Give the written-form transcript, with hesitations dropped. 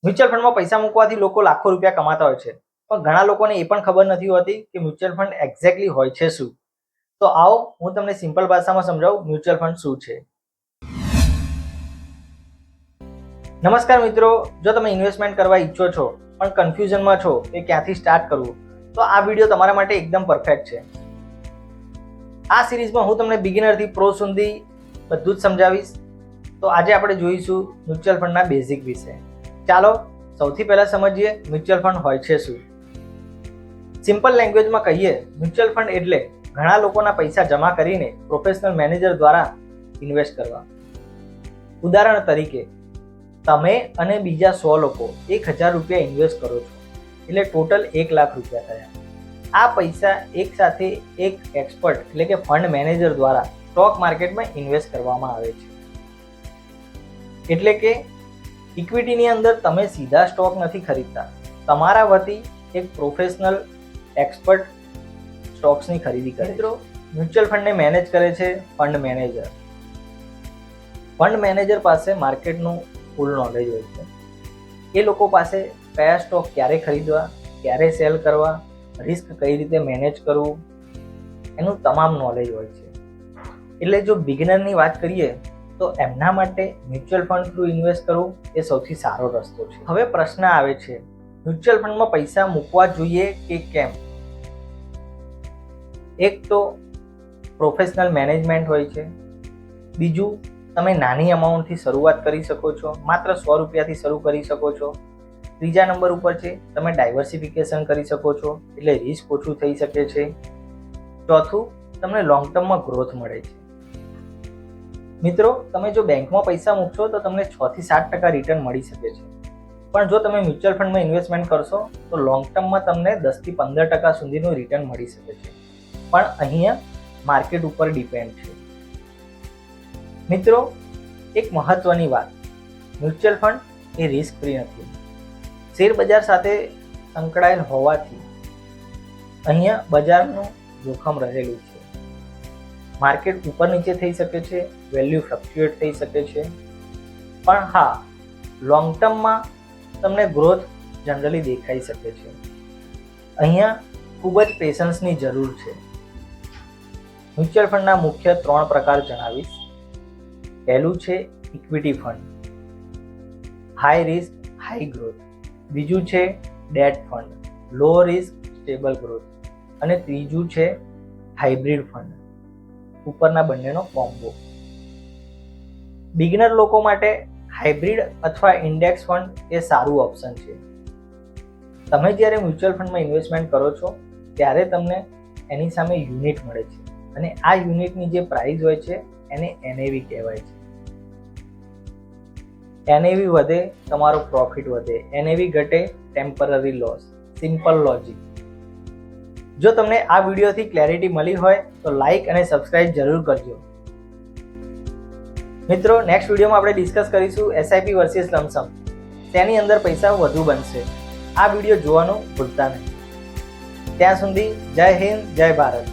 Mutual ફંડમાં પૈસા મૂકવાથી લોકો લાખો રૂપિયા કમાતા હોય છે, પણ ઘણા લોકોને એ પણ ખબર નથી હોતી કે મ્યુચ્યુઅલ ફંડ એક્ઝેક્ટલી હોય છે શું. તો આવો હું તમને સિમ્પલ ભાષામાં સમજાવું મ્યુચ્યુઅલ ફંડ શું છે. નમસ્કાર મિત્રો, જો તમે ઇન્વેસ્ટમેન્ટ કરવા ઈચ્છો છો પણ કન્ફ્યુઝનમાં છો કે ક્યાંથી સ્ટાર્ટ કરવું, તો આ વિડીયો તમારા માટે એકદમ પરફેક્ટ છે. આ સિરીઝમાં હું તમને બિગિનરથી પ્રો સુધી બધું જ સમજાવીશ. તો આજે આપણે જોઈશું મ્યુચ્યુઅલ ફંડના બેઝિક વિશે. ચાલો સૌથી પહેલા સમજીએ મ્યુચ્યુઅલ ફંડ હોય છે શું. સિમ્પલ લેંગ્વેજમાં કહીએ, મ્યુચ્યુઅલ ફંડ એટલે ઘણા લોકોના પૈસા જમા કરીને પ્રોફેશનલ મેનેજર દ્વારા ઇન્વેસ્ટ કરવા. ઉદાહરણ તરીકે, તમે અને બીજા 100 લોકો 1000 રૂપિયા ઇન્વેસ્ટ કરો છો, એટલે ટોટલ 1 લાખ રૂપિયા થયા. આ પૈસા એક સાથે એક એક્સપર્ટ એટલે કે ફંડ મેનેજર દ્વારા સ્ટોક માર્કેટમાં ઇન્વેસ્ટ કરવામાં આવે છે. એટલે કે ઇક્વિટીની અંદર તમે સીધા સ્ટોક નથી ખરીદતા, તમારા વતી એક પ્રોફેશનલ એક્સપર્ટ સ્ટોક્સની ખરીદી કરે. મિત્રો, મ્યુચ્યુઅલ ફંડને મેનેજ કરે છે ફંડ મેનેજર. ફંડ મેનેજર પાસે માર્કેટનું ફૂલ નોલેજ હોય છે. એ લોકો પાસે કયા સ્ટોક ક્યારે ખરીદવા, ક્યારે સેલ કરવા, રિસ્ક કઈ રીતે મેનેજ કરવું, એનું તમામ નોલેજ હોય છે. એટલે જો બિગિનરની વાત કરીએ તો એમના માટે મ્યુચ્યુઅલ ફંડ થ્રુ ઇન્વેસ્ટ કરવું એ સૌથી સારો રસ્તો છે. હવે પ્રશ્ન આવે છે, મ્યુચ્યુઅલ ફંડમાં પૈસા મૂકવા જોઈએ કે કેમ? એક તો પ્રોફેશનલ મેનેજમેન્ટ હોય છે. બીજું, તમે નાની અમાઉન્ટથી શરૂઆત કરી શકો છો, માત્ર 100 રૂપિયાથી શરૂ કરી શકો છો. ત્રીજા નંબર ઉપર છે, તમે ડાયવર્સિફિકેશન કરી શકો છો, એટલે રિસ્ક ઓછું થઈ શકે છે. ચોથું, તમને લોંગ ટર્મમાં ગ્રોથ મળે છે. મિત્રો, તમે જો બેંકમાં પૈસા મૂકશો તો તમને 6 થી 7% રિટર્ન મળી શકે છે, પણ જો તમે મ્યુચ્યુઅલ ફંડમાં ઇન્વેસ્ટમેન્ટ કરશો તો લોંગ ટર્મમાં તમને 10 થી 15% સુધીનું રિટર્ન મળી શકે છે, પણ અહીંયા માર્કેટ ઉપર ડિપેન્ડ છે. મિત્રો, એક મહત્વની વાત, મ્યુચ્યુઅલ ફંડ એ રિસ્ક ફ્રી નથી. શેર બજાર સાથે સંકળાયેલ હોવાથી અહીંયા બજારનું જોખમ રહેલું છે. માર્કેટ ઉપર નીચે થઈ શકે છે, વેલ્યુ ફ્લક્ચ્યુએટ થઈ શકે છે, પણ હા, લોંગ ટર્મમાં તમને ગ્રોથ જનરલી દેખાઈ શકે છે. અહીંયા ખૂબ જ પેશન્સની જરૂર છે. મ્યુચ્યુઅલ ફંડના મુખ્ય 3 પ્રકાર જણાવીશ. પહેલું છે equity fund, high risk high growth. બીજું છે ડેટ ફંડ, લો રિસ્ક સ્ટેબલ ગ્રોથ. અને ત્રીજું છે હાઇબ્રિડ ફંડ, ઉપરના બંનેનો કોમ્બો. બિગિનર લોકો માટે હાઇબ્રિડ અથવા ઇન્ડેક્સ ફંડ એ સારું ઓપ્શન છે. તમે જ્યારે મ્યુચ્યુઅલ ફંડમાં ઇન્વેસ્ટમેન્ટ કરો છો ત્યારે તમને એની સામે યુનિટ મળે છે, અને આ યુનિટની જે પ્રાઇસ હોય છે એને NAV કહેવાય છે. NAV વધે તમારો પ્રોફિટ વધે, NAV ઘટે ટેમ્પરરી લોસ. Simple logic. જો તમને આ વિડીયોથી ક્લેરિટી મળી હોય તો લાઈક અને સબસ્ક્રાઇબ જરૂર કરજો. મિત્રો, નેક્સ્ટ વિડીયોમાં આપણે ડિસ્કસ કરીશું SIP વર્સિસ લમસમ. તેની અંદર પૈસા વધુ બનશે. આ વિડીયો જોવાનું ભૂલતા નહીં. ત્યાં સુધી જય હિન્દ, જય ભારત.